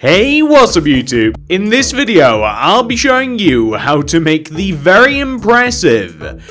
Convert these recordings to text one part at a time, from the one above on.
Hey, what's up YouTube? In this video, I'll be showing you how to make the very impressive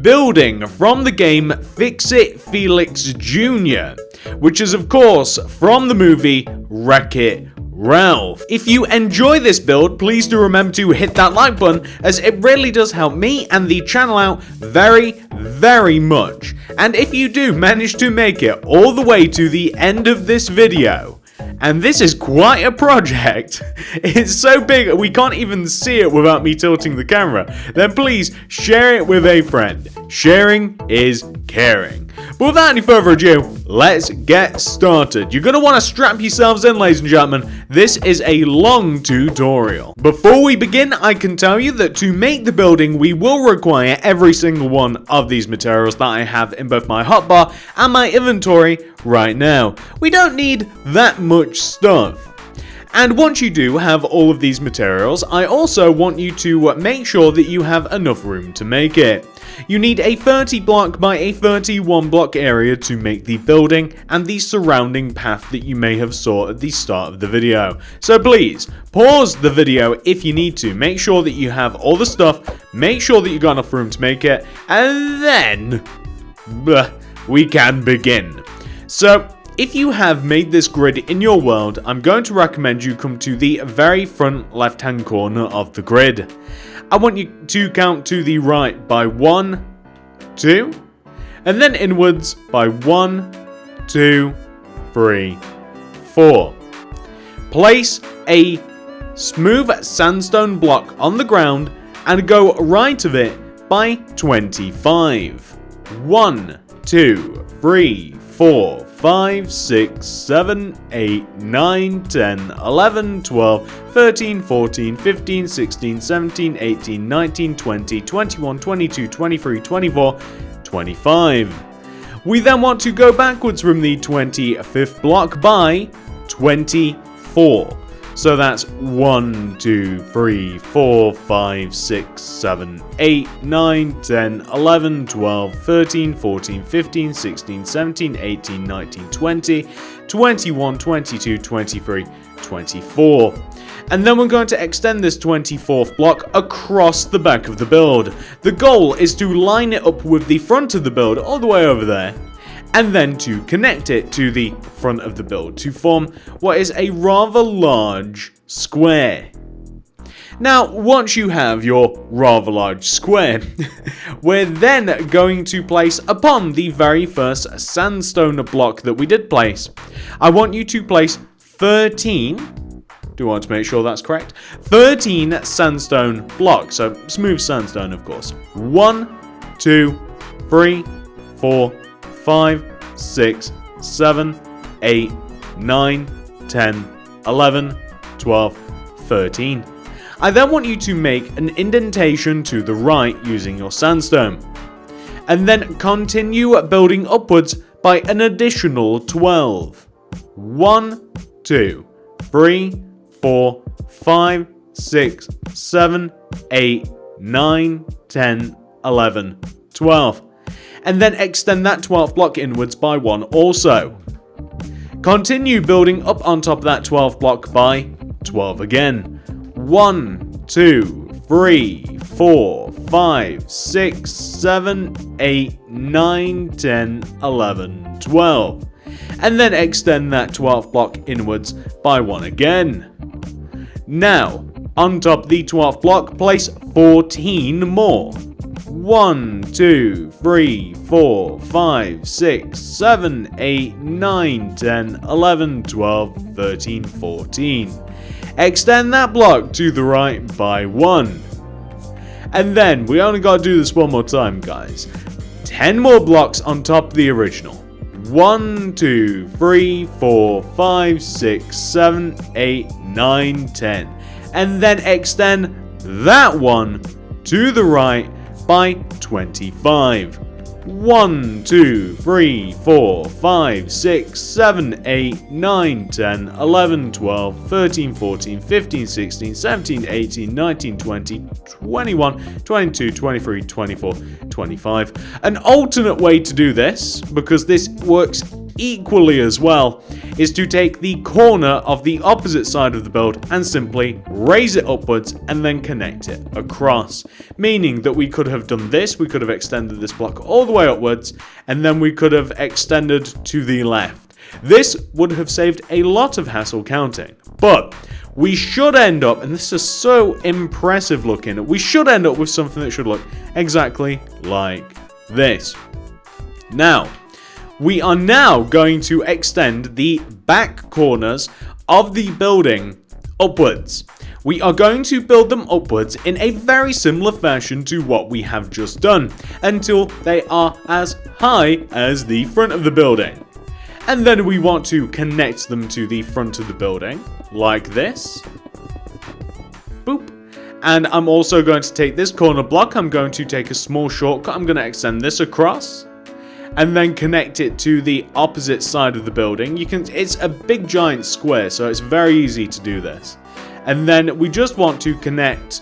building from the game Fix It Felix Jr., which is of course from the movie Wreck-It Ralph. If you enjoy this build, please do remember to hit that like button, as it really does help me and the channel out very much. And if you do manage to make it all the way to the end of this video, and this is quite a project, it's so big we can't even see it without me tilting the camera, then please share it with a friend. Sharing is caring. But without any further ado, let's get started. You're going to want to strap yourselves in, ladies and gentlemen. This is a long tutorial. Before we begin, I can tell you that to make the building, we will require every single one of these materials that I have in both my hotbar and my inventory right now. We don't need that much stuff. And once you do have all of these materials, I also want you to make sure that you have enough room to make it. You need a 30 block by a 31 block area to make the building and the surrounding path that you may have saw at the start of the video. So please, pause the video if you need to. Make sure that you have all the stuff, make sure that you got enough room to make it, and then we can begin. So, if you have made this grid in your world, I'm going to recommend you come to the very front left hand corner of the grid. I want you to count to the right by 1, 2, and then inwards by 1, 2, 3, 4. Place a smooth sandstone block on the ground and go right of it by 25. 1, 2, 3, 4, 5, 6, 7, 8, 9, 10, 11, 12, 13, 14, 15, 16, 17, 18, 19, 20, 21, 22, 23, 24, 25. We then want to go backwards from the 25th block by 24. So that's 1, 2, 3, 4, 5, 6, 7, 8, 9, 10, 11, 12, 13, 14, 15, 16, 17, 18, 19, 20, 21, 22, 23, 24. And then we're going to extend this 24th block across the back of the build. The goal is to line it up with the front of the build all the way over there, and then to connect it to the front of the build to form what is a rather large square. Now, once you have your rather large square, we're then going to place upon the very first sandstone block that we did place. I want you to place 13, do want to make sure that's correct, 13 sandstone blocks, so smooth sandstone of course. 1, 2, 3, 4, 5, 6, 7, 8, 9, 10, 11, 12, 13. I then want you to make an indentation to the right using your sandstone, and then continue building upwards by an additional 12. 1, 2, 3, 4, 5, 6, 7, 8, 9, 10, 11, 12. And then extend that 12th block inwards by 1 also. Continue building up on top of that 12th block by 12 again. 1, 2, 3, 4, 5, 6, 7, 8, 9, 10, 11, 12. And then extend that 12th block inwards by 1 again. Now, on top of the 12th block, place 14 more. 1, 2, 3, 4, 5, 6, 7, 8, 9, 10, 11, 12, 13, 14. Extend that block to the right by 1. And then, we only gotta do this one more time, guys. 10 more blocks on top of the original. 1, 2, 3, 4, 5, 6, 7, 8, 9, 10. And then extend that one to the right by 25. 1, 2, 3, 4, 5, 6, 7, 8, 9, 10, 11, 12, 13, 14, 15, 16, 17, 18, 19, 20, 21, 22, 23, 24, 25. An alternate way to do this, because this works equally as well is to take the corner of the opposite side of the build and simply raise it upwards and then connect it across. Meaning that we could have done this, we could have extended this block all the way upwards, and then we could have extended to the left. This would have saved a lot of hassle counting, but we should end up, and this is so impressive looking, we should end up with something that should look exactly like this. Now, we are now going to extend the back corners of the building upwards. We are going to build them upwards in a very similar fashion to what we have just done, until they are as high as the front of the building. And then we want to connect them to the front of the building, like this. Boop. And I'm also going to take this corner block, I'm going to take a small shortcut, I'm going to extend this across. And then connect it to the opposite side of the building. It's a big giant square, so it's very easy to do this. And then we just want to connect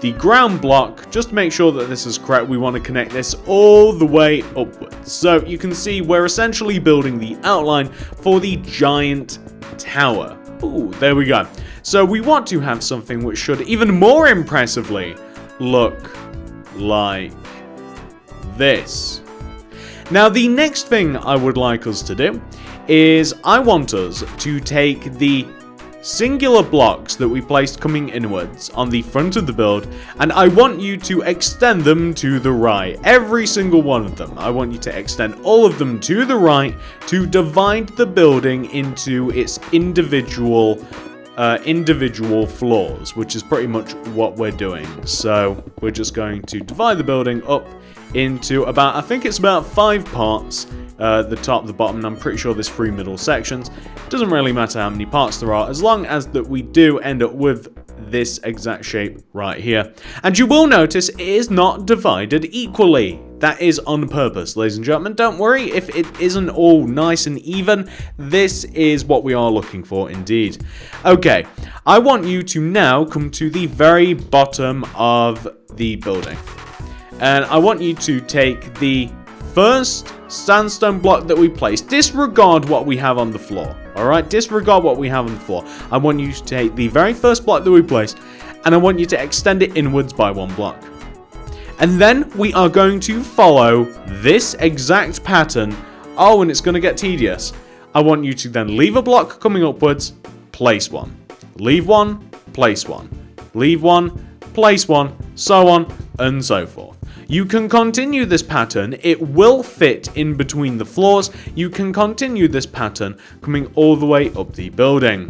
the ground block, just to make sure that this is correct, we want to connect this all the way upwards. So you can see we're essentially building the outline for the giant tower. Ooh, there we go. So we want to have something which should even more impressively look like this. Now the next thing I would like us to do is I want us to take the singular blocks that we placed coming inwards on the front of the build, and I want you to extend them to the right. Every single one of them. I want you to extend all of them to the right to divide the building into its individual floors, which is pretty much what we're doing. So we're just going to divide the building up into about, I think it's about 5 parts. The top, the bottom, and I'm pretty sure there's 3 middle sections. Doesn't really matter how many parts there are, as long as that we do end up with this exact shape right here. And you will notice it is not divided equally. That is on purpose, ladies and gentlemen. Don't worry if it isn't all nice and even. This is what we are looking for indeed. Okay, I want you to now come to the very bottom of the building. And I want you to take the first sandstone block that we placed. Disregard what we have on the floor. Alright, disregard what we have on the floor. I want you to take the very first block that we placed, and I want you to extend it inwards by 1 block. And then we are going to follow this exact pattern. Oh, and it's going to get tedious. I want you to then leave a block coming upwards, place 1. Leave 1, place 1. Leave 1, place 1, so on and so forth. You can continue this pattern, it will fit in between the floors. You can continue this pattern coming all the way up the building.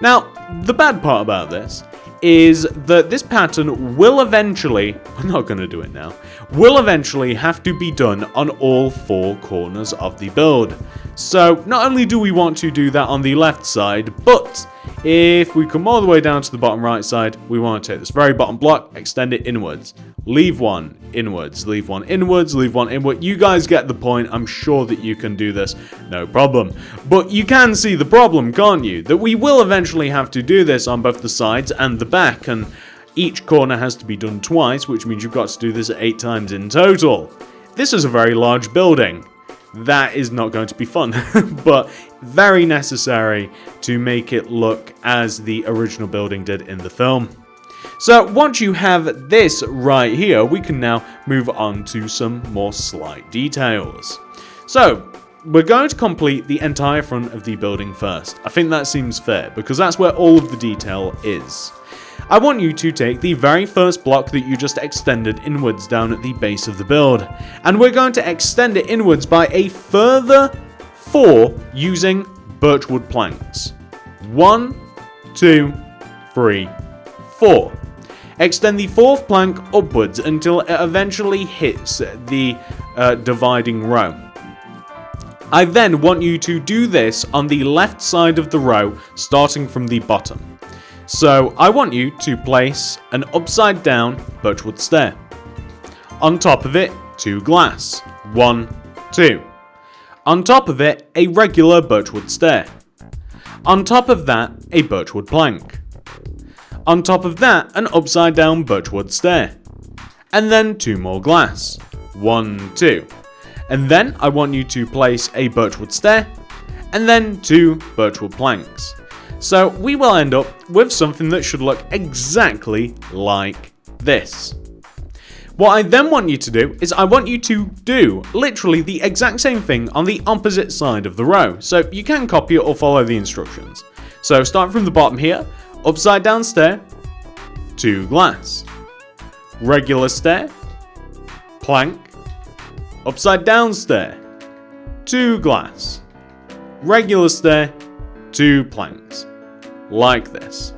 Now, the bad part about this is that this pattern will eventually, we're not going to do it now, will eventually have to be done on all 4 corners of the build. So not only do we want to do that on the left side, but if we come all the way down to the bottom right side, we want to take this very bottom block, extend it inwards. Leave 1 inwards, leave 1 inwards, leave 1 inward. You guys get the point. I'm sure that you can do this, no problem. But you can see the problem, can't you? That we will eventually have to do this on both the sides and the back, and each corner has to be done twice, which means you've got to do this 8 times in total. This is a very large building. That is not going to be fun, but very necessary to make it look as the original building did in the film. So once you have this right here, we can now move on to some more slight details. So we're going to complete the entire front of the building first. I think that seems fair because that's where all of the detail is. I want you to take the very first block that you just extended inwards down at the base of the build, and we're going to extend it inwards by a further 4 using birchwood planks. 1, 2, 3, 4. Extend the 4th plank upwards until it eventually hits the dividing row. I then want you to do this on the left side of the row, starting from the bottom. So I want you to place an upside down birchwood stair. On top of it, 2 glass. 1, 2. On top of it, a regular birchwood stair. On top of that, a birchwood plank. On top of that, an upside down birchwood stair. And then 2 more glass. 1, 2. And then I want you to place a birchwood stair, and then 2 birchwood planks. So we will end up with something that should look exactly like this. What I then want you to do is I want you to do literally the exact same thing on the opposite side of the row. So you can copy it or follow the instructions. So start from the bottom here, upside down stair, 2 glass, regular stair, plank, upside down stair, 2 glass, regular stair, 2 planks, like this.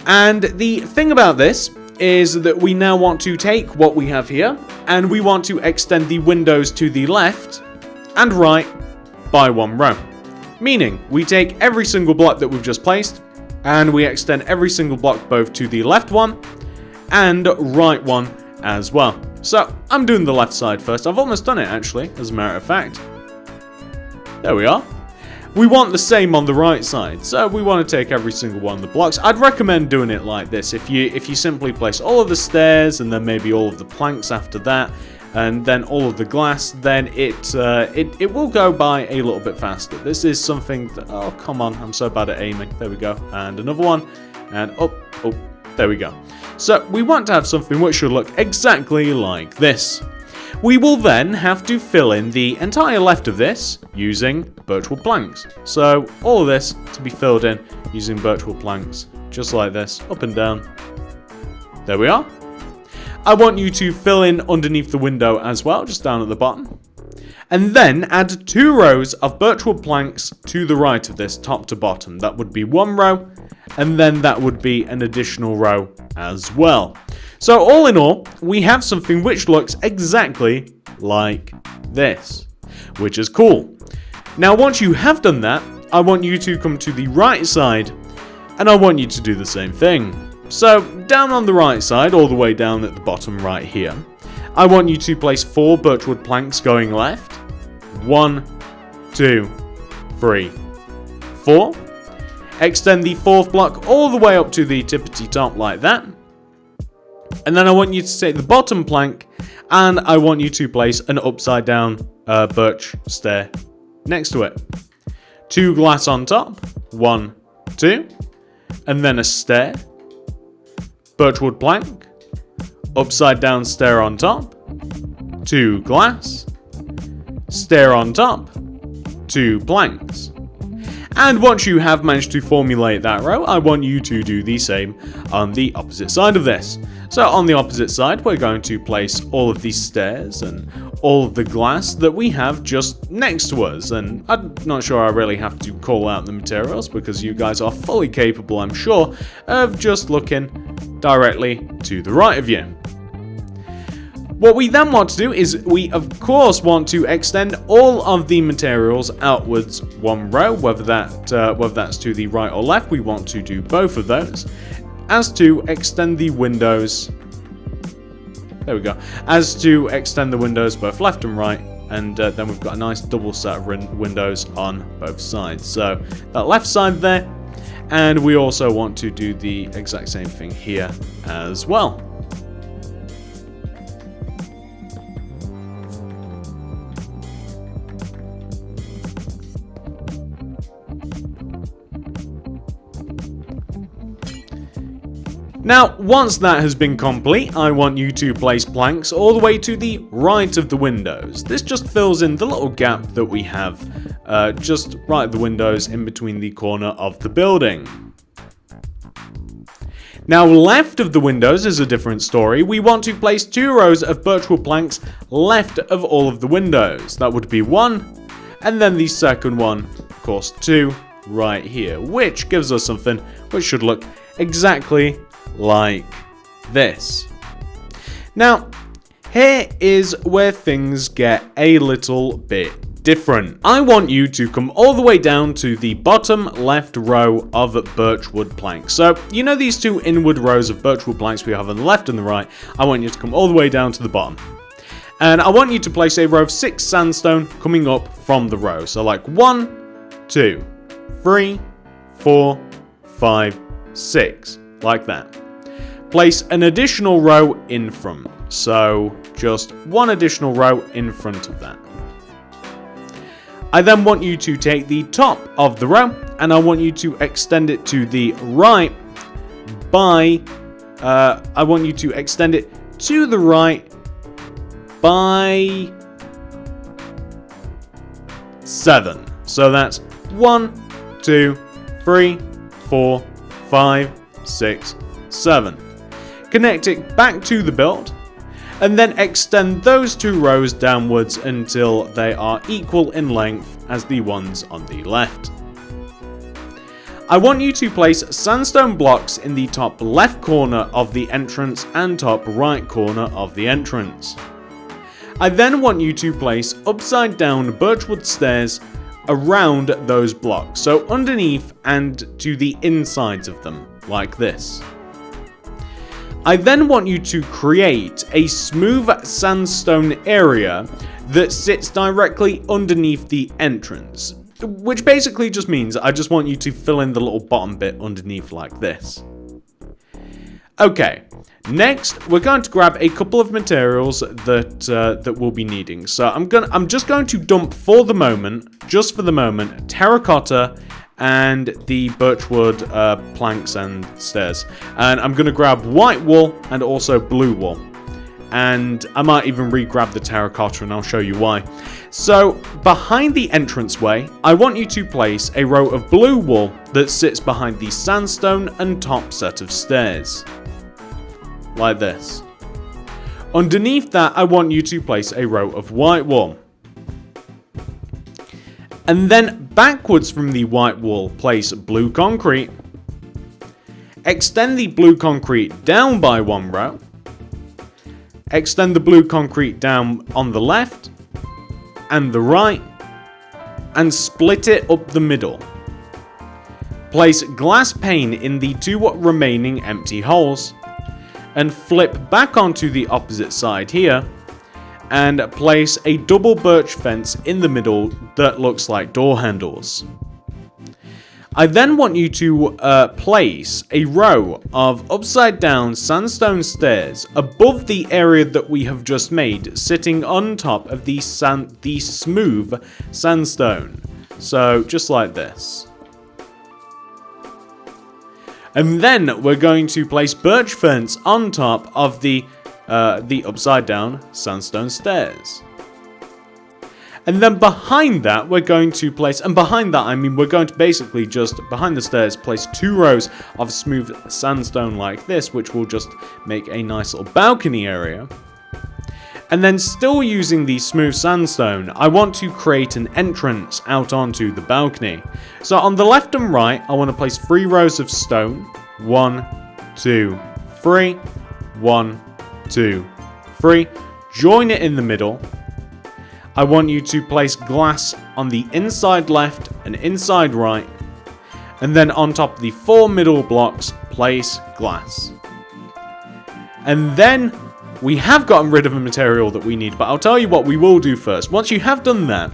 And the thing about this is that we now want to take what we have here and we want to extend the windows to the left and right by 1 row. Meaning we take every single block that we've just placed and we extend every single block both to the left one and right one as well. So I'm doing the left side first. I've almost done it actually, as a matter of fact. There we are. We want the same on the right side, so we want to take every single one of the blocks. I'd recommend doing it like this. If you simply place all of the stairs and then maybe all of the planks after that, and then all of the glass, then it will go by a little bit faster. This is something that, oh come on, I'm so bad at aiming. There we go, and another one, and oh, there we go. So we want to have something which should look exactly like this. We will then have to fill in the entire left of this using birchwood planks. So all of this to be filled in using birchwood planks, just like this, up and down. There we are. I want you to fill in underneath the window as well, just down at the bottom. And then add 2 rows of birchwood planks to the right of this, top to bottom. That would be 1 row, and then that would be an additional row as well. So all in all, we have something which looks exactly like this, which is cool. Now once you have done that, I want you to come to the right side, and I want you to do the same thing. So down on the right side, all the way down at the bottom right here, I want you to place 4 birchwood planks going left. 1, 2, 3, 4. Extend the 4th block all the way up to the tippity top like that. And then I want you to take the bottom plank and I want you to place an upside down birch stair next to it. 2 glass on top. 1, 2. And then a stair. Birchwood plank. Upside down stair on top. 2 glass. Stair on top. 2 planks. And once you have managed to formulate that row, I want you to do the same on the opposite side of this. So on the opposite side, we're going to place all of these stairs and all of the glass that we have just next to us. And I'm not sure I really have to call out the materials because you guys are fully capable, I'm sure, of just looking directly to the right of you. What we then want to do is we of course want to extend all of the materials outwards 1 row, whether that's to the right or left. We want to do both of those. As to extend the windows, there we go. As to extend the windows both left and right, and then we've got a nice double set of windows on both sides. So that left side there, and we also want to do the exact same thing here as well. Now, once that has been complete, I want you to place planks all the way to the right of the windows. This just fills in the little gap that we have just right at the windows in between the corner of the building. Now, left of the windows is a different story. We want to place 2 rows of birchwood planks left of all of the windows. That would be 1, and then the second one, of course, 2 right here, which gives us something which should look exactly like this. Now, here is where things get a little bit different. I want you to come all the way down to the bottom left row of birchwood planks. So, you know these 2 inward rows of birchwood planks we have on the left and the right? I want you to come all the way down to the bottom. And I want you to place a row of 6 sandstone coming up from the row. So like 1, 2, 3, 4, 5, 6. Like that. Place an additional row in front. So just one additional row in front of that. I then want you to take the top of the row and I want you to extend it to the right by, I want you to extend it to the right by 7. So that's 1, 2, 3, 4, 5, 6, 7. Connect it back to the build, and then extend those 2 rows downwards until they are equal in length as the ones on the left. I want you to place sandstone blocks in the top left corner of the entrance and top right corner of the entrance. I then want you to place upside down birchwood stairs around those blocks, so underneath and to the insides of them, like this. I then want you to create a smooth sandstone area that sits directly underneath the entrance, which basically just means I just want you to fill in the little bottom bit underneath like this. Okay, next we're going to grab a couple of materials that we'll be needing. So I'm just going to dump for the moment, terracotta and the birchwood planks and stairs. And I'm going to grab white wool and also blue wool. And I might even re-grab the terracotta and I'll show you why. So behind the entranceway, I want you to place a row of blue wool that sits behind the sandstone and top set of stairs. Like this. Underneath that, I want you to place a row of white wool. And then backwards from the white wool, place blue concrete. Extend the blue concrete down by 1 row. Extend the blue concrete down on the left and the right, and split it up the middle. Place glass pane in the 2 remaining empty holes, and flip back onto the opposite side here, and place a double birch fence in the middle that looks like door handles. I then want you to place a row of upside down sandstone stairs above the area that we have just made, sitting on top of the smooth sandstone. So just like this. And then we're going to place birch fence on top of the upside down sandstone stairs. And then behind that, we're going to place, and behind that I mean we're going to basically just, behind the stairs, place 2 rows of smooth sandstone like this, which will just make a nice little balcony area. And then still using the smooth sandstone, I want to create an entrance out onto the balcony. So on the left and right, I want to place 3 rows of stone. 1, 2, 3. 1, 2, 3. Join it in the middle. I want you to place glass on the inside left and inside right, and then on top of the 4 middle blocks, place glass. And then we have gotten rid of a material that we need, but I'll tell you what we will do first. Once you have done that,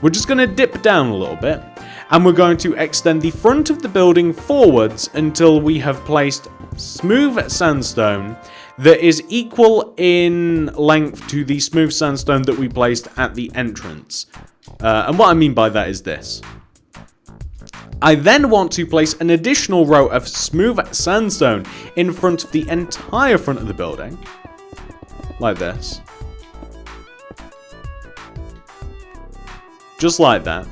we're just going to dip down a little bit, and we're going to extend the front of the building forwards until we have placed smooth sandstone that is equal in length to the smooth sandstone that we placed at the entrance. And what I mean by that is this. I then want to place an additional row of smooth sandstone in front of the entire front of the building. Like this. Just like that.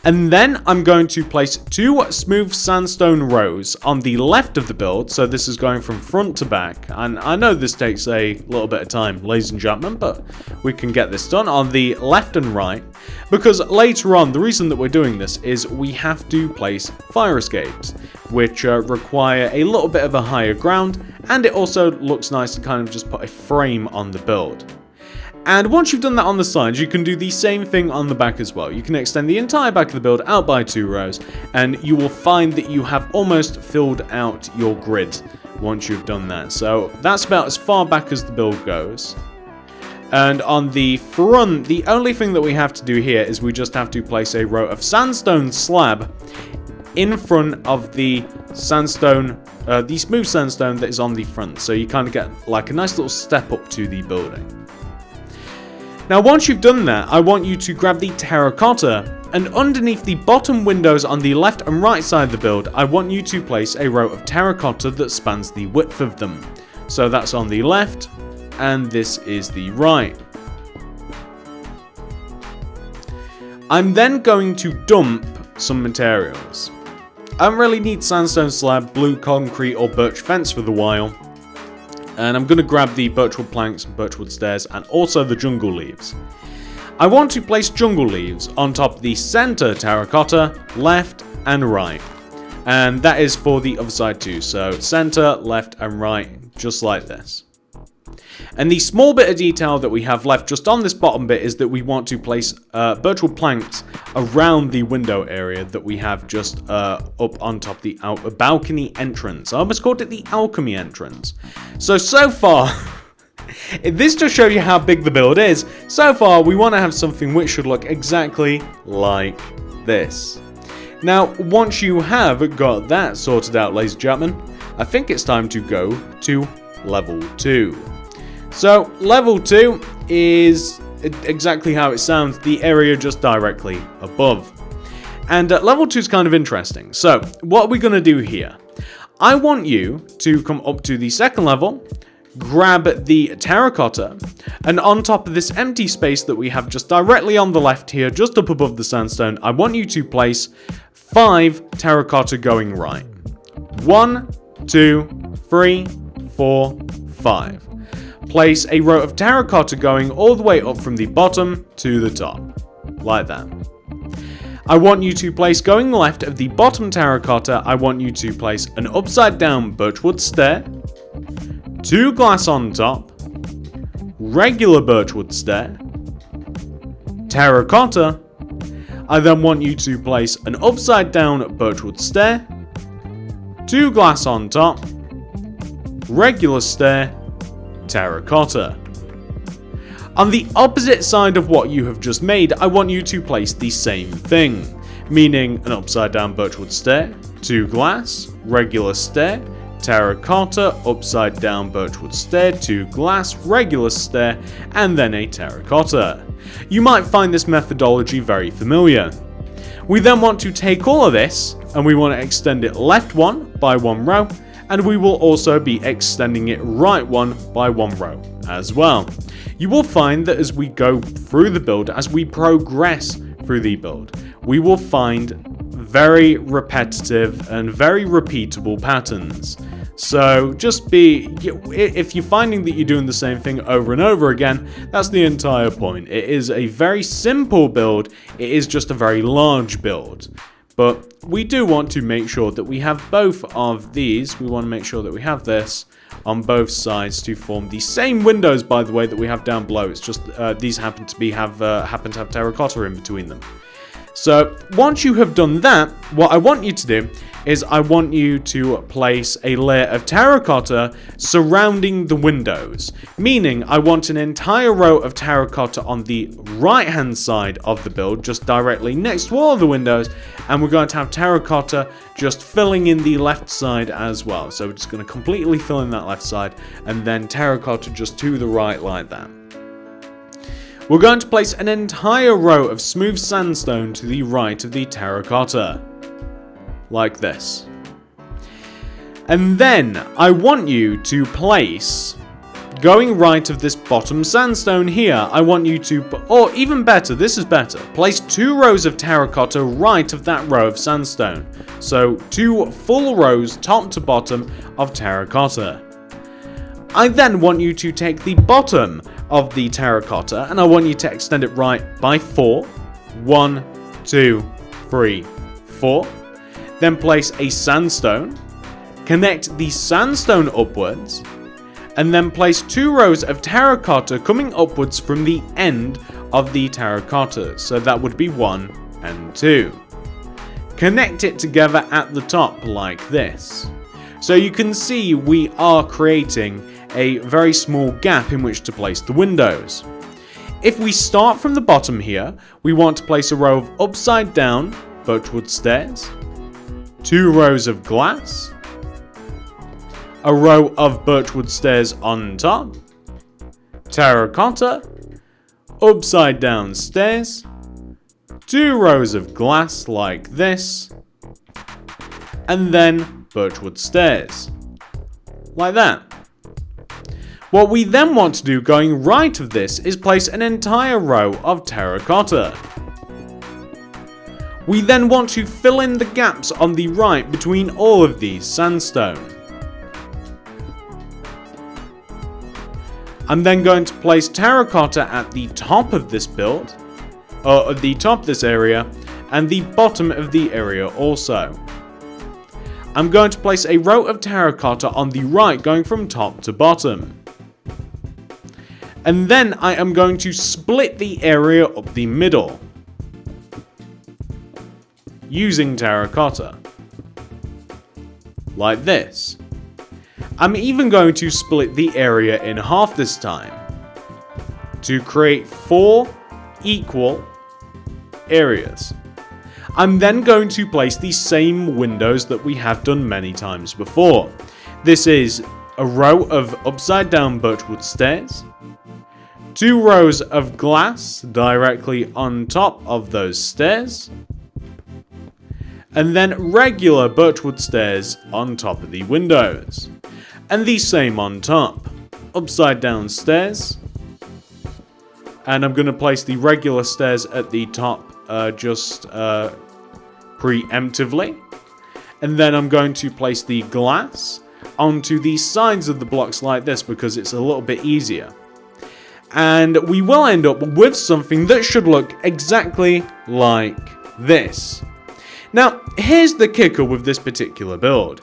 And then I'm going to place 2 smooth sandstone rows on the left of the build. So this is going from front to back. And I know this takes a little bit of time, ladies and gentlemen, but we can get this done on the left and right. Because later on, the reason that we're doing this is we have to place fire escapes, which require a little bit of a higher ground. And it also looks nice to kind of just put a frame on the build. And once you've done that on the sides, you can do the same thing on the back as well. You can extend the entire back of the build out by 2 rows, and you will find that you have almost filled out your grid once you've done that. So that's about as far back as the build goes. And on the front, the only thing that we have to do here is we just have to place a row of sandstone slab in front of the sandstone, the smooth sandstone that is on the front. So you kind of get like a nice little step up to the building. Now once you've done that, I want you to grab the terracotta, and underneath the bottom windows on the left and right side of the build, I want you to place a row of terracotta that spans the width of them. So that's on the left, and this is the right. I'm then going to dump some materials. I don't really need sandstone slab, blue concrete or birch fence for the while. And I'm going to grab the birchwood planks, birchwood stairs, and also the jungle leaves. I want to place jungle leaves on top of the center terracotta, left and right. And that is for the other side too. So center, left and right, just like this. And the small bit of detail that we have left just on this bottom bit is that we want to place birchwood planks around the window area that we have just up on top of the balcony entrance. I almost called it the alchemy entrance. So far, this just shows you how big the build is. So far, we want to have something which should look exactly like this. Now, once you have got that sorted out, ladies and gentlemen, I think it's time to go to level 2. So, level 2 is exactly how it sounds, the area just directly above. And level 2 is kind of interesting. So, what are we going to do here? I want you to come up to the second level, grab the terracotta, and on top of this empty space that we have just directly on the left here, just up above the sandstone, I want you to place 5 terracotta going right. 1, 2, 3, 4, 5. Place a row of terracotta going all the way up from the bottom to the top, like that. I want you to place, going left of the bottom terracotta, I want you to place an upside down birchwood stair, 2 glass on top, regular birchwood stair, terracotta. I then want you to place an upside down birchwood stair, 2 glass on top, regular stair, terracotta. On the opposite side of what you have just made, I want you to place the same thing, meaning an upside down birchwood stair, 2 glass, regular stair, terracotta, upside down birchwood stair, 2 glass, regular stair, and then a terracotta. You might find this methodology very familiar. We then want to take all of this, and we want to extend it left 1 by 1 row, and we will also be extending it right 1 by 1 row as well. You will find that as we go through the build, as we progress through the build, we will find very repetitive and very repeatable patterns. So just if you're finding that you're doing the same thing over and over again, that's the entire point. It is a very simple build, it is just a very large build. But we do want to make sure that we have both of these. We want to make sure that we have this on both sides to form the same windows, by the way, that we have down below. It's just these happen to have terracotta in between them. So once you have done that, what I want you to do is I want you to place a layer of terracotta surrounding the windows. Meaning I want an entire row of terracotta on the right hand side of the build, just directly next to all of the windows, and we're going to have terracotta just filling in the left side as well. So we're just going to completely fill in that left side, and then terracotta just to the right like that. We're going to place an entire row of smooth sandstone to the right of the terracotta, like this. And then I want you to place, going right of this bottom sandstone here, I want you to, or even better, this is better, place 2 rows of terracotta right of that row of sandstone. So 2 full rows top to bottom of terracotta. I then want you to take the bottom of the terracotta and I want you to extend it right by 4. 1, 2, 3, 4. Then place a sandstone, connect the sandstone upwards, and then place 2 rows of terracotta coming upwards from the end of the terracotta. So that would be 1 and 2. Connect it together at the top like this. So you can see we are creating a very small gap in which to place the windows. If we start from the bottom here, we want to place a row of upside down birchwood stairs, 2 rows of glass, a row of birchwood stairs on top, terracotta, upside down stairs, 2 rows of glass like this, and then birchwood stairs, like that. What we then want to do going right of this is place an entire row of terracotta. We then want to fill in the gaps on the right between all of these sandstone. I'm then going to place terracotta at the top of this build, or at the top of this area, and the bottom of the area also. I'm going to place a row of terracotta on the right going from top to bottom. And then I am going to split the area up the middle using terracotta, like this. I'm even going to split the area in half this time to create 4 equal areas. I'm then going to place the same windows that we have done many times before. This is a row of upside down birchwood stairs, 2 rows of glass directly on top of those stairs, and then regular birchwood stairs on top of the windows. And the same on top. Upside down stairs. And I'm going to place the regular stairs at the top preemptively. And then I'm going to place the glass onto the sides of the blocks like this because it's a little bit easier. And we will end up with something that should look exactly like this. Now, here's the kicker with this particular build.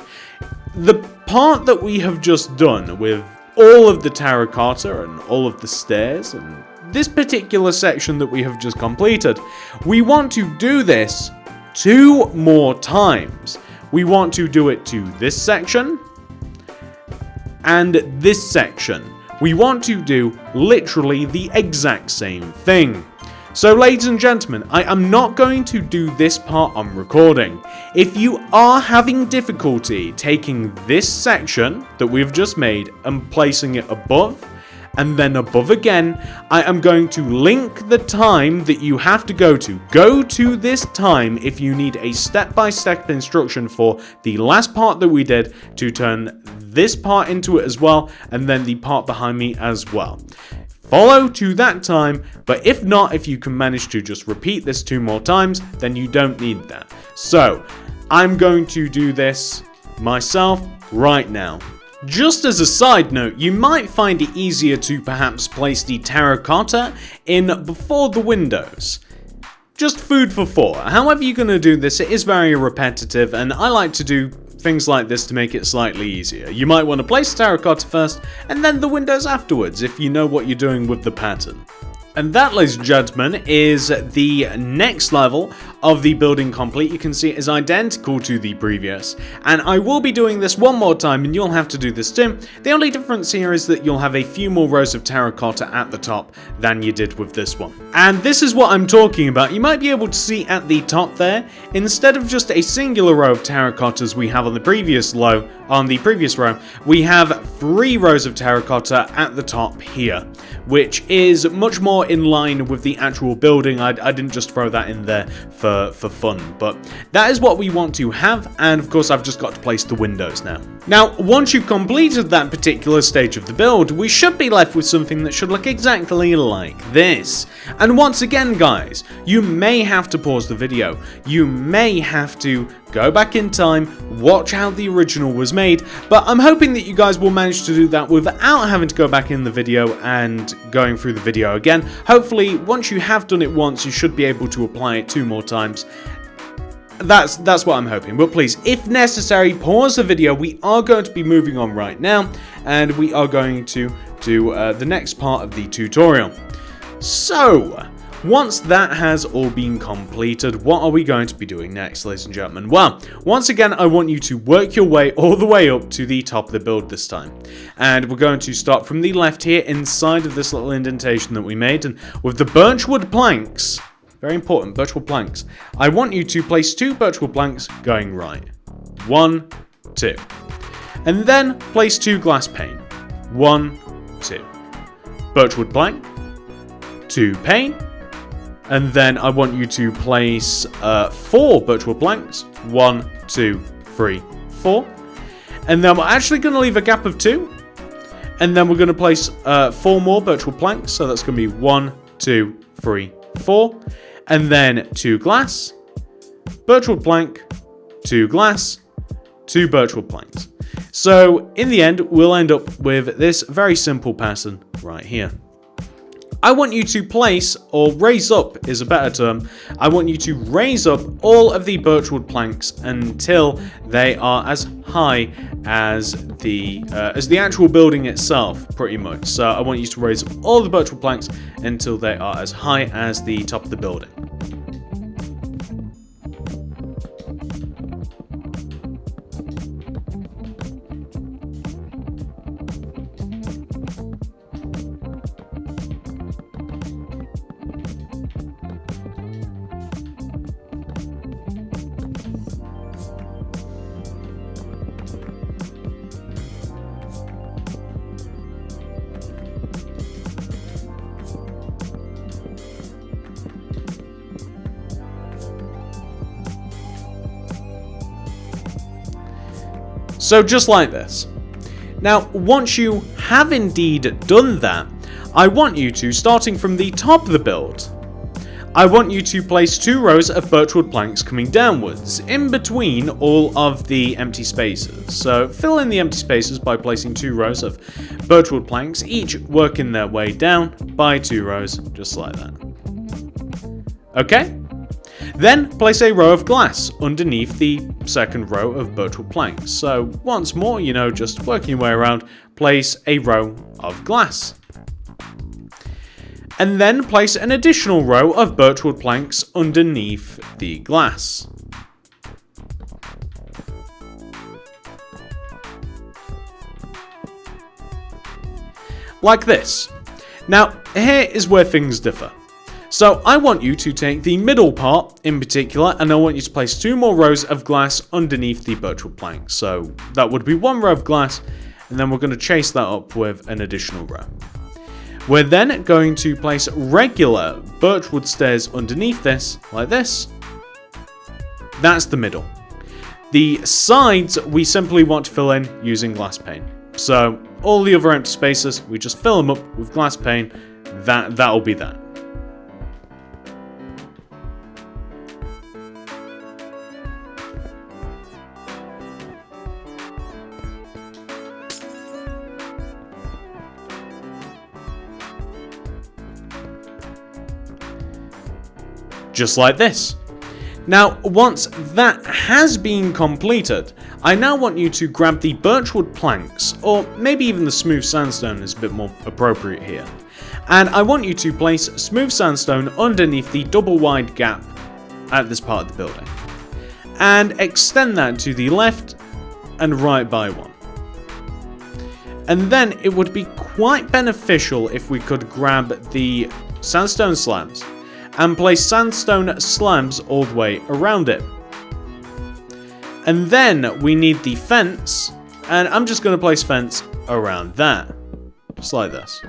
The part that we have just done with all of the terracotta and all of the stairs and this particular section that we have just completed, we want to do this 2 more times. We want to do it to this section and this section. We want to do literally the exact same thing. So ladies and gentlemen, I am not going to do this part on recording. If you are having difficulty taking this section that we've just made and placing it above and then above again, I am going to link the time that you have to go to. Go to this time if you need a step-by-step instruction for the last part that we did to turn this part into it as well, and then the part behind me as well. Follow to that time, but if not, if you can manage to just repeat this 2 more times, then you don't need that. So, I'm going to do this myself right now. Just as a side note, you might find it easier to perhaps place the terracotta in before the windows. Just food for thought. However you're going to do this, it is very repetitive, and I like to do things like this to make it slightly easier. You might want to place terracotta first, and then the windows afterwards, if you know what you're doing with the pattern. And that, ladies and gentlemen, is the next level of the building complete. You can see it is identical to the previous, and I will be doing this 1 more time, and you'll have to do this too. The only difference here is that you'll have a few more rows of terracotta at the top than you did with this one. And this is what I'm talking about. You might be able to see at the top there, instead of just a singular row of terracottas we have on the previous row, we have 3 rows of terracotta at the top here, which is much more in line with the actual building. I didn't just throw that in there for fun, but that is what we want to have, and of course I've just got to place the windows now. Now, once you've completed that particular stage of the build, we should be left with something that should look exactly like this. And once again, guys, you may have to pause the video. You may have to go back in time, watch how the original was made, but I'm hoping that you guys will manage to do that without having to go back in the video and going through the video again. Hopefully, once you have done it once, you should be able to apply it 2 more times. That's what I'm hoping, but please, if necessary, pause the video. We are going to be moving on right now, and we are going to do the next part of the tutorial. So, once that has all been completed, what are we going to be doing next, ladies and gentlemen? Well, once again, I want you to work your way all the way up to the top of the build this time. And we're going to start from the left here inside of this little indentation that we made. And with the birchwood planks, very important, birchwood planks, I want you to place 2 birchwood planks going right. 1, 2. And then place 2 glass pane. 1, 2. Birchwood plank. 2 pane. And then I want you to place 4 birchwood planks. 1, 2, 3, 4. And then we're actually going to leave a gap of 2. And then we're going to place 4 more birchwood planks. So that's going to be 1, 2, 3, 4. And then 2 glass, birchwood plank, 2 glass, 2 birchwood planks. So in the end, we'll end up with this very simple pattern right here. I want you to place, or raise up is a better term, I want you to raise up all of the birchwood planks until they are as high as the actual building itself, pretty much. So I want you to raise up all the birchwood planks until they are as high as the top of the building. So just like this. Now, once you have indeed done that, I want you to, starting from the top of the build, I want you to place 2 rows of birchwood planks coming downwards, in between all of the empty spaces. So fill in the empty spaces by placing 2 rows of birchwood planks, each working their way down by 2 rows, just like that. Okay? Then place a row of glass underneath the second row of birchwood planks. So once more, just working your way around, place a row of glass. And then place an additional row of birchwood planks underneath the glass. Like this. Now, here is where things differ. So I want you to take the middle part in particular, and I want you to place 2 more rows of glass underneath the birchwood planks. So that would be 1 row of glass, and then we're going to chase that up with an additional row. We're then going to place regular birchwood stairs underneath this, like this. That's the middle. The sides we simply want to fill in using glass pane. So all the other empty spaces, we just fill them up with glass pane. That'll be that. Just like this. Now, once that has been completed, I now want you to grab the birchwood planks, or maybe even the smooth sandstone is a bit more appropriate here. And I want you to place smooth sandstone underneath the double wide gap at this part of the building. And extend that to the left and right by 1. And then it would be quite beneficial if we could grab the sandstone slabs and place sandstone slabs all the way around it. And then we need the fence, and I'm just going to place fence around that. Just like this.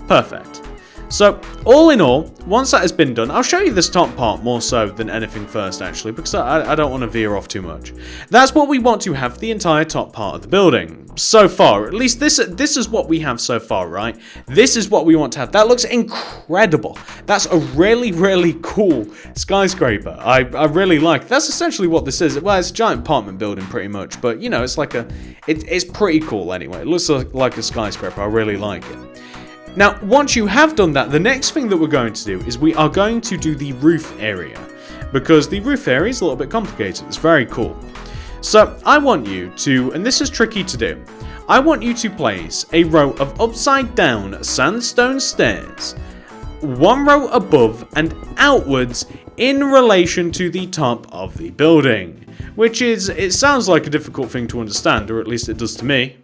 Perfect. So, all in all, once that has been done, I'll show you this top part more so than anything first, actually, because I don't want to veer off too much. That's what we want to have the entire top part of the building. So far, at least this is what we have so far, right? This is what we want to have. That looks incredible. That's a really, really cool skyscraper. I really like. That's essentially what this is. Well, it's a giant apartment building, pretty much, but, it's like it's pretty cool anyway. It looks like a skyscraper. I really like it. Now, once you have done that, the next thing that we're going to do is we are going to do the roof area, because the roof area is a little bit complicated. It's very cool. So I want you to, and this is tricky to do, I want you to place a row of upside down sandstone stairs, 1 row above and outwards in relation to the top of the building. which is, it sounds like a difficult thing to understand, or at least it does to me,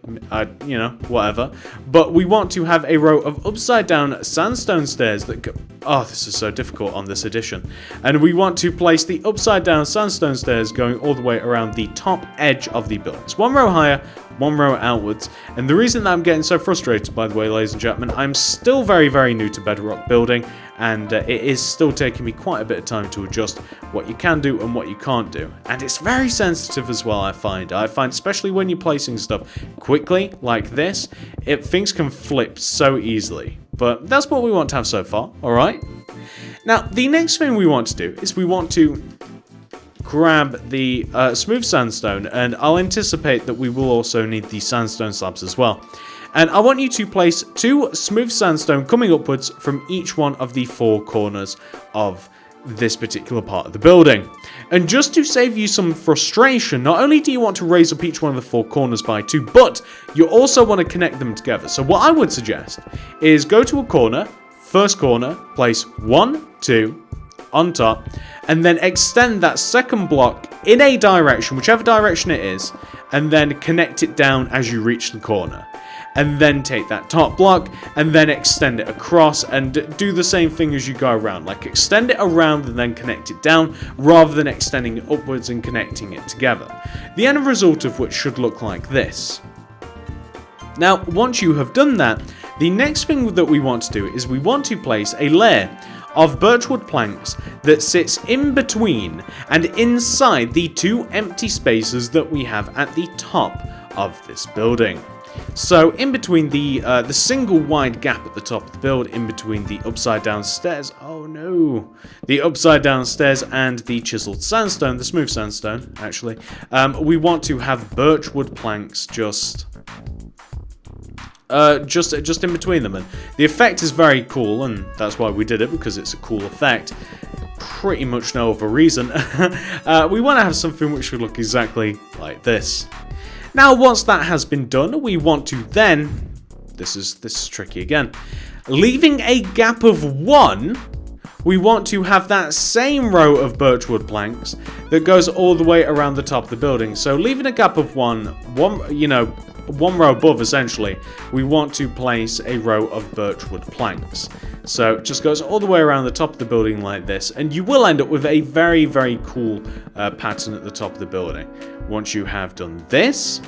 you know, whatever, but we want to have a row of upside down sandstone stairs that go, oh, this is so difficult on this edition, and we want to place the upside down sandstone stairs going all the way around the top edge of the build. It's one row higher, one row outwards, and the reason that I'm getting so frustrated, by the way, ladies and gentlemen, I'm still very, very new to bedrock building, and it is still taking me quite a bit of time to adjust what you can do and what you can't do. And it's very sensitive as well, I find especially when you're placing stuff quickly, like this, things can flip so easily. But that's what we want to have so far, alright? Now, the next thing we want to do is we want to grab the smooth sandstone, and I'll anticipate that we will also need the sandstone slabs as well. And I want you to place 2 smooth sandstone coming upwards from each one of the 4 corners of this particular part of the building. And just to save you some frustration, not only do you want to raise up each one of the 4 corners by 2, but you also want to connect them together. So what I would suggest is go to a corner, first corner, place 1, 2 on top, and then extend that second block in a direction, whichever direction it is, and then connect it down as you reach the corner. And then take that top block and then extend it across and do the same thing as you go around. Like extend it around and then connect it down rather than extending it upwards and connecting it together. The end result of which should look like this. Now, once you have done that, the next thing that we want to do is we want to place a layer of birchwood planks that sits in between and inside the 2 empty spaces that we have at the top of this building. So in between the single wide gap at the top of the build, in between the upside down stairs, oh no, the upside down stairs and the chiseled sandstone, the smooth sandstone actually, we want to have birchwood planks just in between them, and the effect is very cool, and that's why we did it, because it's a cool effect. Pretty much no other reason. We want to have something which should look exactly like this. Now, once that has been done, we want to then, this is tricky again, leaving a gap of 1, we want to have that same row of birchwood planks that goes all the way around the top of the building. So leaving a gap of one row above, essentially, we want to place a row of birchwood planks. So it just goes all the way around the top of the building like this, and you will end up with a very, very cool pattern at the top of the building once you have done this.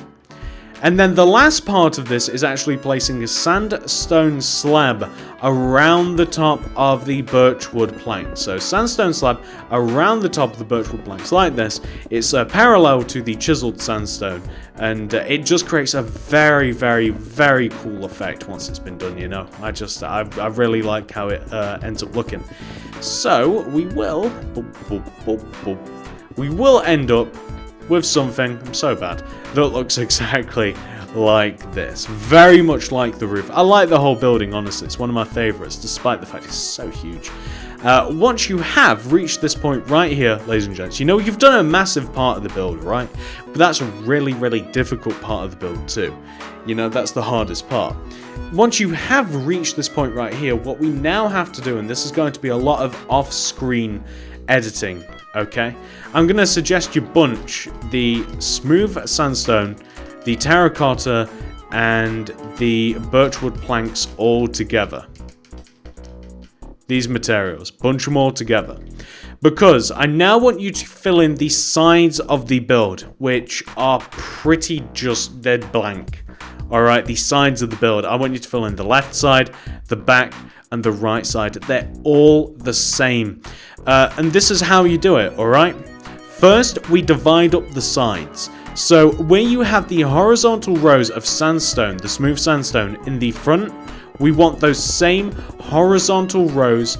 And then the last part of this is actually placing a sandstone slab around the top of the birchwood plank. So sandstone slab around the top of the birchwood planks like this. It's parallel to the chiseled sandstone, and it just creates a very, very, very cool effect once it's been done, you know. I really like how it ends up looking. So we will end up with something, I'm so bad, that looks exactly like this. Very much like the roof. I like the whole building, honestly. It's one of my favorites, despite the fact it's so huge. Once you have reached this point right here, ladies and gents, you know you've done a massive part of the build, right? But that's a really, really difficult part of the build too. You know, that's the hardest part. Once you have reached this point right here, what we now have to do, and this is going to be a lot of off-screen editing, okay? I'm going to suggest you bunch the smooth sandstone, the terracotta, and the birchwood planks all together. These materials, bunch them all together. Because I now want you to fill in the sides of the build, which are pretty just dead blank. Alright, the sides of the build. I want you to fill in the left side, the back, and the right side. They're all the same. And this is how you do it, alright? First, we divide up the sides. So where you have the horizontal rows of sandstone, the smooth sandstone, in the front, we want those same horizontal rows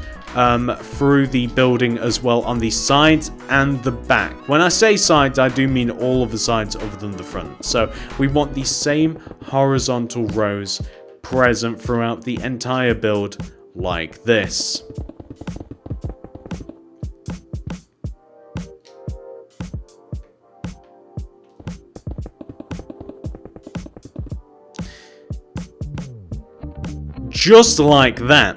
through the building as well on the sides and the back. When I say sides, I do mean all of the sides other than the front. So we want the same horizontal rows present throughout the entire build like this. Just like that.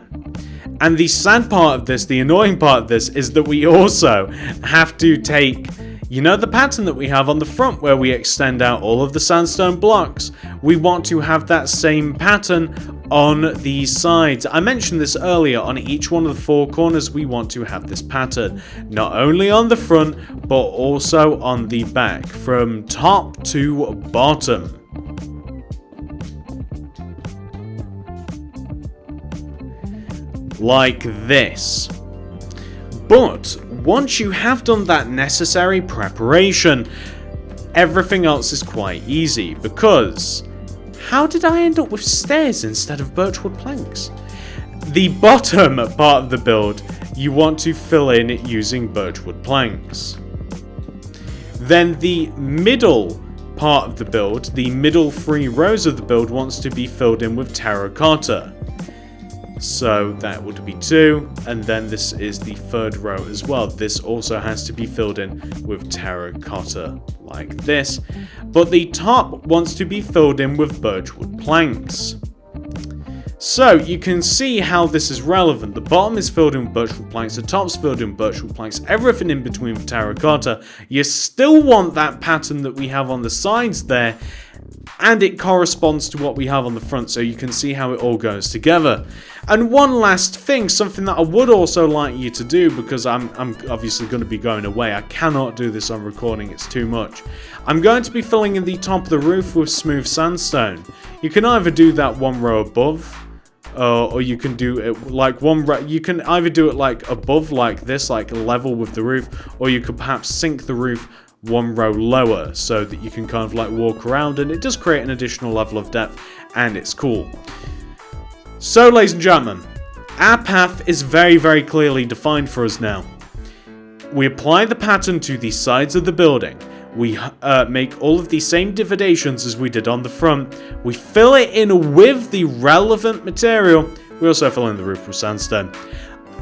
And the sad part of this, the annoying part of this, is that we also have to take, You know the pattern that we have on the front where we extend out all of the sandstone blocks? We want to have that same pattern on the sides. I mentioned this earlier, on each one of the 4 corners we want to have this pattern. Not only on the front, but also on the back, from top to bottom. Like this. But once you have done that necessary preparation, everything else is quite easy, because how did I end up with stairs instead of birchwood planks? The bottom part of the build you want to fill in using birchwood planks. Then the middle part of the build, the middle 3 rows of the build, wants to be filled in with terracotta. So that would be 2, and then this is the 3rd row as well. This also has to be filled in with terracotta like this, but the top wants to be filled in with birchwood planks. So you can see how this is relevant. The bottom is filled in with birchwood planks, the top's filled in with birchwood planks, everything in between with terracotta. You still want that pattern that we have on the sides there, and it corresponds to what we have on the front, so you can see how it all goes together. And one last thing, something that I would also like you to do, because I'm obviously going to be going away. I cannot do this on recording, it's too much. I'm going to be filling in the top of the roof with smooth sandstone. You can either do that 1 row above, or you can do it like you can either do it like above, like this, like level with the roof, or you could perhaps sink the roof 1 row lower, so that you can kind of like walk around, and it does create an additional level of depth, and it's cool. So, ladies and gentlemen, our path is very, very clearly defined for us now. We apply the pattern to the sides of the building. We make all of the same dividations as we did on the front. We fill it in with the relevant material. We also fill in the roof with sandstone.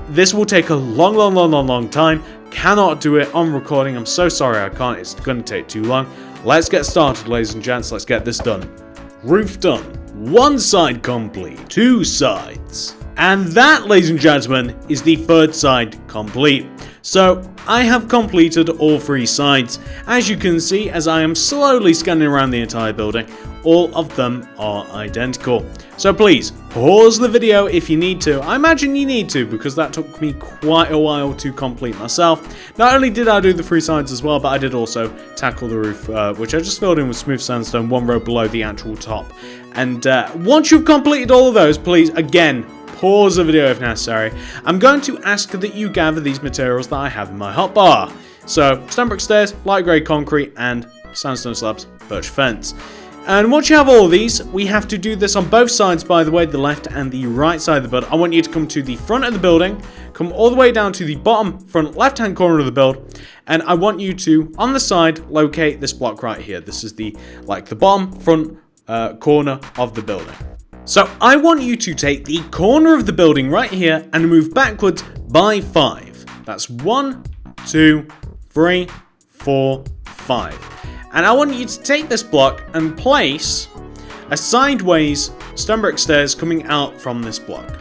This will take a long time. Cannot do it on recording. I'm so sorry I can't. It's going to take too long. Let's get started, ladies and gents. Let's get this done. Roof done. 1 side complete. 2 sides. And that, ladies and gentlemen, is the 3rd side complete. So, I have completed all 3 sides. As you can see, as I am slowly scanning around the entire building, all of them are identical. So please, pause the video if you need to. I imagine you need to, because that took me quite a while to complete myself. Not only did I do the 3 sides as well, but I did also tackle the roof, which I just filled in with smooth sandstone 1 row below the actual top. And once you've completed all of those, please, again, pause the video if necessary. I'm going to ask that you gather these materials that I have in my hotbar. So, stone brick stairs, light grey concrete, and sandstone slabs, birch fence. And once you have all of these, we have to do this on both sides, by the way, the left and the right side of the build. I want you to come to the front of the building, come all the way down to the bottom front left-hand corner of the build, and I want you to, on the side, locate this block right here. This is the bottom front corner of the building. So I want you to take the corner of the building right here and move backwards by 5. That's 1, 2, 3, 4, 5. And I want you to take this block and place a sideways stone brick stairs coming out from this block.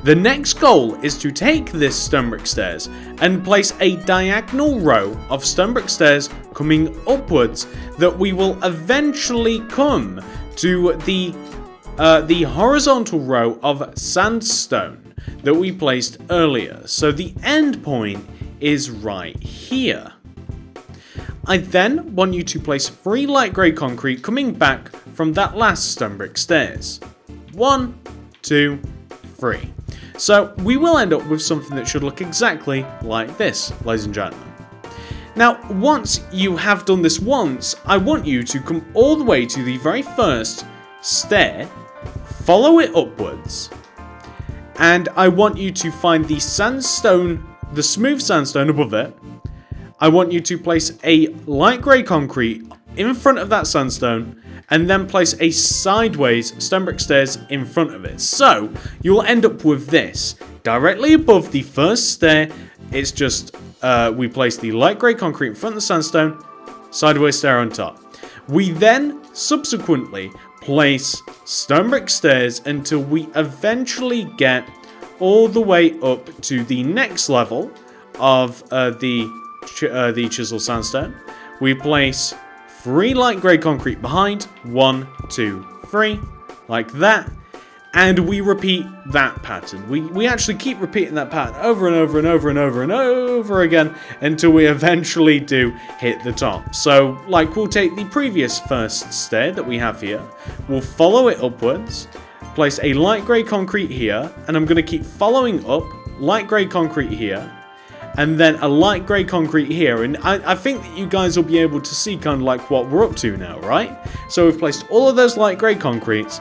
The next goal is to take this stone brick stairs and place a diagonal row of stone brick stairs coming upwards that we will eventually come to the horizontal row of sandstone that we placed earlier. So the end point is right here. I then want you to place 3 light grey concrete coming back from that last stone brick stairs. 1, 2, 3. So we will end up with something that should look exactly like this, ladies and gentlemen. Now, once you have done this once, I want you to come all the way to the very first stair, follow it upwards, and I want you to find the sandstone, the smooth sandstone above it. I want you to place a light grey concrete in front of that sandstone, and then place a sideways stone brick stairs in front of it. So, you'll end up with this. Directly above the first stair, it's just, we place the light grey concrete in front of the sandstone, sideways stair on top. We then, subsequently, place stone brick stairs until we eventually get all the way up to the next level of the the chisel sandstone. We place 3 light grey concrete behind. 1, 2, 3. Like that. And we repeat that pattern. We actually keep repeating that pattern over and over and over and over and over again until we eventually do hit the top. So, like, we'll take the previous first stair that we have here. We'll follow it upwards. Place a light grey concrete here. And I'm going to keep following up. Light grey concrete here. And then a light grey concrete here. And I think that you guys will be able to see kind of like what we're up to now, right? So we've placed all of those light grey concretes.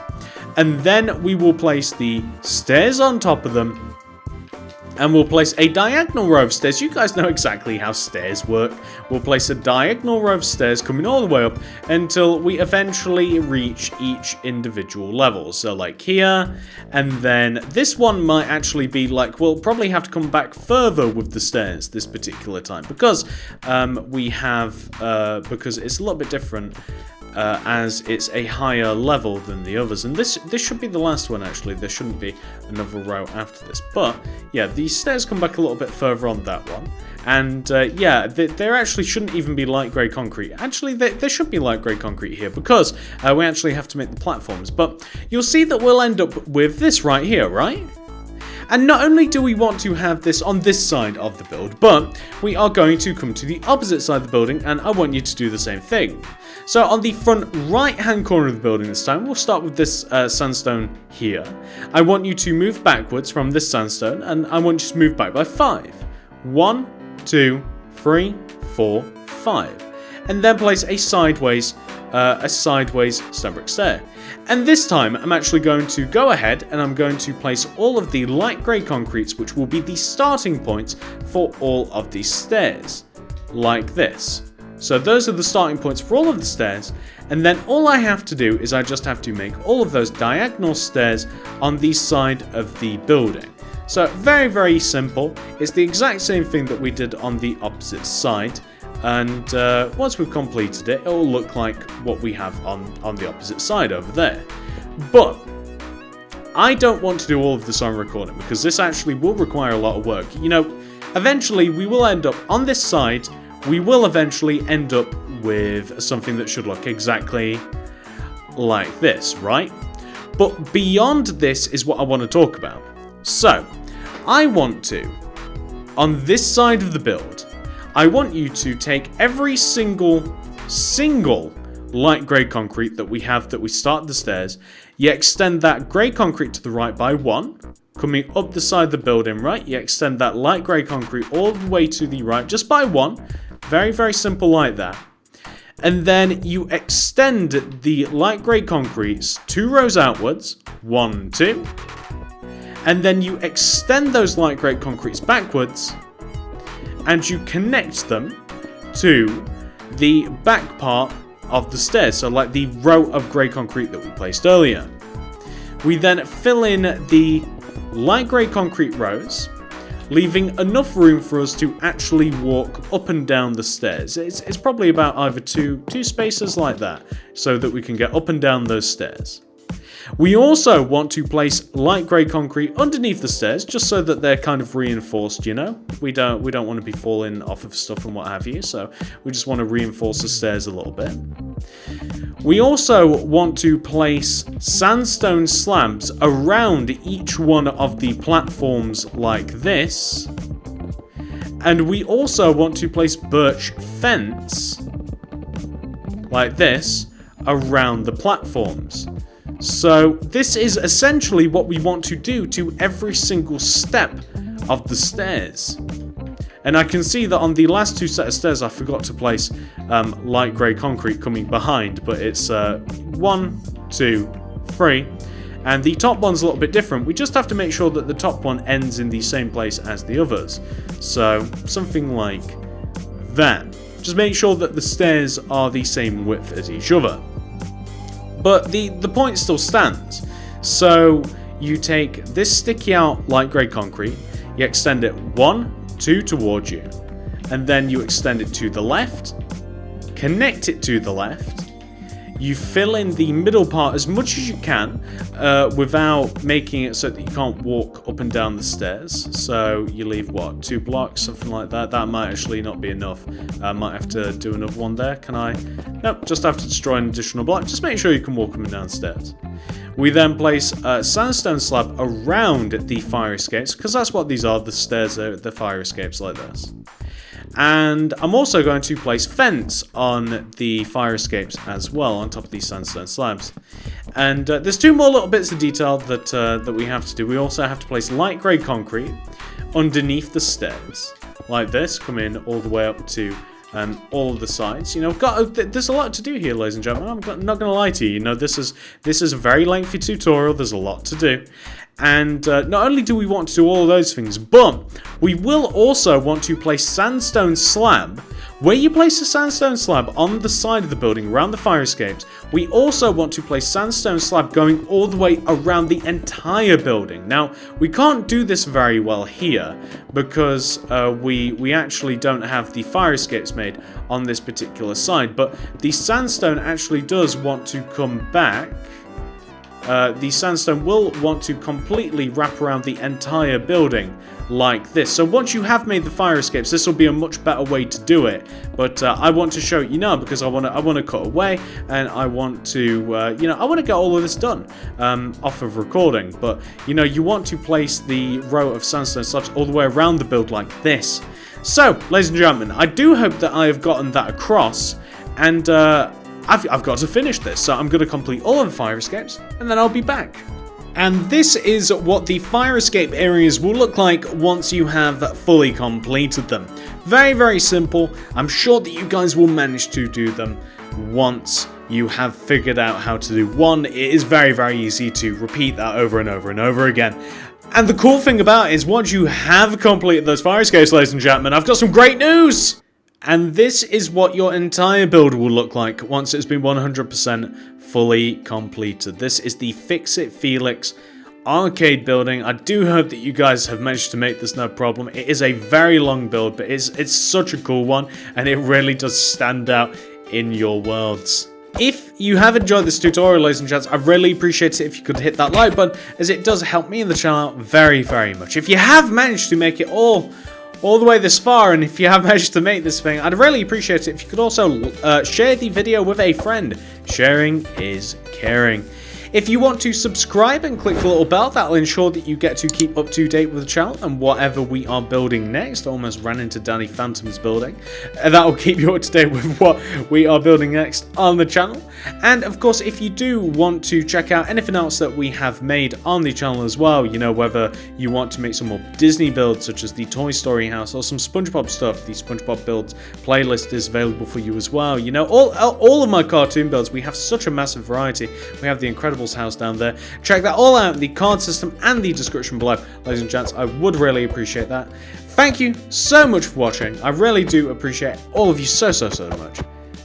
And then we will place the stairs on top of them. And we'll place a diagonal row of stairs. You guys know exactly how stairs work. We'll place a diagonal row of stairs coming all the way up until we eventually reach each individual level. So like here, and then this one might actually be like, we'll probably have to come back further with the stairs this particular time. Because because it's a little bit different. As it's a higher level than the others. And this should be the last one, actually. There shouldn't be another row after this. But, yeah, these stairs come back a little bit further on that one. And, yeah, there actually shouldn't even be light grey concrete. Actually, there should be light grey concrete here because we actually have to make the platforms. But you'll see that we'll end up with this right here, right? And not only do we want to have this on this side of the build, but we are going to come to the opposite side of the building, and I want you to do the same thing. So on the front right-hand corner of the building this time, we'll start with this sandstone here. I want you to move backwards from this sandstone, and I want you to move back by 5. 1, 2, 3, 4, 5. And then place a sideways stone brick stair. And this time, I'm actually going to go ahead and I'm going to place all of the light grey concretes, which will be the starting points for all of these stairs, like this. So those are the starting points for all of the stairs, and then all I have to do is I just have to make all of those diagonal stairs on the side of the building. So very, very simple. It's the exact same thing that we did on the opposite side. And once we've completed it, it'll look like what we have on the opposite side over there. But I don't want to do all of this on recording because this actually will require a lot of work. You know, eventually we will end up on this side, we will eventually end up with something that should look exactly like this, right? But beyond this is what I want to talk about. So, I want to, on this side of the build, I want you to take every single light grey concrete that we have that we start the stairs. You extend that grey concrete to the right by 1. Coming up the side of the building, right? You extend that light grey concrete all the way to the right just by 1. Very, very simple like that. And then you extend the light grey concretes 2 rows outwards. 1, 2. And then you extend those light grey concretes backwards. And you connect them to the back part of the stairs, so like the row of grey concrete that we placed earlier. We then fill in the light grey concrete rows, leaving enough room for us to actually walk up and down the stairs. It's probably about either two spaces like that, so that we can get up and down those stairs. We also want to place light grey concrete underneath the stairs, just so that they're kind of reinforced, you know? We don't want to be falling off of stuff and what have you, so we just want to reinforce the stairs a little bit. We also want to place sandstone slabs around each one of the platforms like this. And we also want to place birch fence, like this, around the platforms. So this is essentially what we want to do to every single step of the stairs. And I can see that on the last 2 set of stairs I forgot to place light grey concrete coming behind, but it's 1, 2, 3. And the top one's a little bit different. We just have to make sure that the top one ends in the same place as the others. So something like that. Just make sure that the stairs are the same width as each other. But the point still stands. So you take this sticky out light grey concrete, you extend it 1, 2 towards you, and then you extend it to the left, connect it to the left, you fill in the middle part as much as you can without making it so that you can't walk up and down the stairs. So you leave, what, 2 blocks, something like that. That might actually not be enough. I might have to do another one there. Can I? Nope, just have to destroy an additional block. Just make sure you can walk up and down stairs. We then place a sandstone slab around the fire escapes, because that's what these are, the stairs, the fire escapes like this. And I'm also going to place fence on the fire escapes as well, on top of these sandstone slabs. And there's 2 more little bits of detail that we have to do. We also have to place light grey concrete underneath the stairs, like this, coming all the way up to all of the sides. You know, there's a lot to do here, ladies and gentlemen. I'm not going to lie to you. You know, this is a very lengthy tutorial. There's a lot to do. And not only do we want to do all of those things, but we will also want to place sandstone slab. Where you place a sandstone slab on the side of the building around the fire escapes, we also want to place sandstone slab going all the way around the entire building. Now, we can't do this very well here because we actually don't have the fire escapes made on this particular side, but the sandstone actually does want to come back. The sandstone will want to completely wrap around the entire building like this. So once you have made the fire escapes, this will be a much better way to do it. But I want to show you now because I want to cut away and I want to I want to get all of this done off of recording. But you know, you want to place the row of sandstone slabs all the way around the build like this. So, ladies and gentlemen, I do hope that I have gotten that across, and I've got to finish this, so I'm going to complete all of the fire escapes, and then I'll be back. And this is what the fire escape areas will look like once you have fully completed them. Very, very simple. I'm sure that you guys will manage to do them once you have figured out how to do one. It is very, very easy to repeat that over and over and over again. And the cool thing about it is once you have completed those fire escapes, ladies and gentlemen, I've got some great news! And this is what your entire build will look like once it's been 100% fully completed. This is the Fix-It Felix arcade building. I do hope that you guys have managed to make this no problem. It is a very long build, but it's such a cool one, and it really does stand out in your worlds. If you have enjoyed this tutorial, ladies and gents, I really appreciate it if you could hit that like button, as it does help me and the channel out very, very much. If you have managed to make it all the way this far, and if you have managed to make this thing, I'd really appreciate it if you could also share the video with a friend. Sharing is caring. If you want to subscribe and click the little bell, that'll ensure that you get to keep up to date with the channel and whatever we are building next. Almost ran into Danny Phantom's building. And that'll keep you up to date with what we are building next on the channel. And of course, if you do want to check out anything else that we have made on the channel as well, you know, whether you want to make some more Disney builds such as the Toy Story house or some SpongeBob stuff, the SpongeBob builds playlist is available for you as well. You know, all of my cartoon builds, we have such a massive variety. We have the Incredible house down there. Check that all out in the card system and the description below, ladies and gents. I would really appreciate that. Thank you so much for watching. I really do appreciate all of you so much.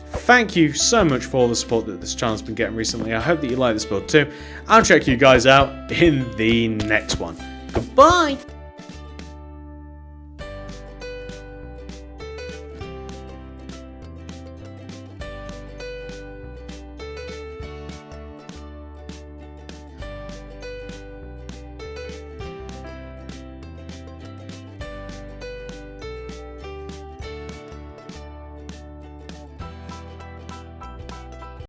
Thank you so much for all the support that this channel's been getting recently. I hope that you like this build too. I'll check you guys out in the next one. Goodbye!